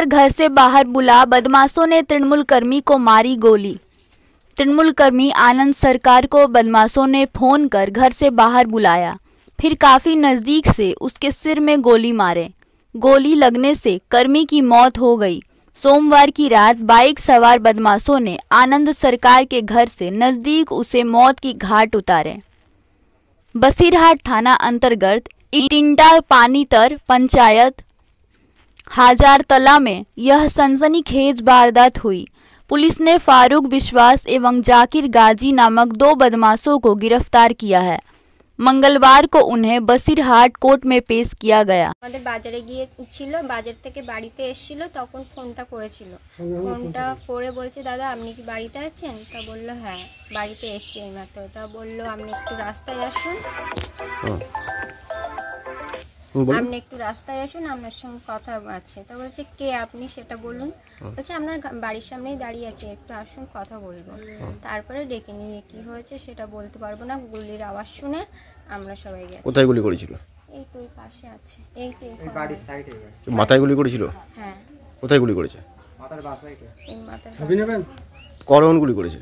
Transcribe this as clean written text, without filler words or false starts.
कर घर से बाहर बुला बदमाशों ने तृणमूल कर्मी को मारी गोली। तृणमूल कर्मी आनंद सरकार को बदमाशों ने फोन कर घर से बाहर बुलाया, फिर काफी नजदीक से उसके सिर में गोली मारे। गोली लगने से कर्मी की मौत हो गई। सोमवार की रात बाइक सवार बदमाशों ने आनंद सरकार के घर से नजदीक उसे मौत की घाट उतारे। बसीरहाट थाना अंतर्गत इटिंडा पानीतर पंचायत हाजारतला में यह सनसनीखेज वारदात हुई। पुलिस ने फारूक विश्वास एवं जाकिर गाजी नामक 2 बदमाशों को गिरफ्तार किया है। मंगलवार को उन्हें बसीरहाट कोर्ट में पेश किया गया। আমাদের বাজারে গিয়েছিল, বাজার থেকে বাড়িতে এসেছিল, তখন ফোনটা করেছিল। ফোনটা করে বলছে দাদা আপনি কি বাড়িতে আছেন? তা বললো হ্যাঁ বাড়িতে এসেছি এইমাত্র। তা বললো আপনি একটু রাস্তায় আসুন, আপনি একটু রাস্তায় আসুন, আপনার সঙ্গে কথা আছে। তা বলছে কে আপনি সেটা বলুন। বলছে আপনার বাড়ির সামনেই দাঁড়িয়ে আছে, একটু আসুন কথা বলবো। তারপরে ডেকে নিয়ে কি হয়েছে সেটা বলতে পারবো না, গুলির আওয়াজ শুনে আমরা সবাই গেছি। কোথায় গুলি করেছিল? এই তো পাশে আছে, এই তো বাড়ির সাইডে। মাথায় গুলি করেছিল? হ্যাঁ। কোথায় গুলি করেছে? মাথার বাঁ সাইডে। এই মাথার। কখন গুলি করেছে?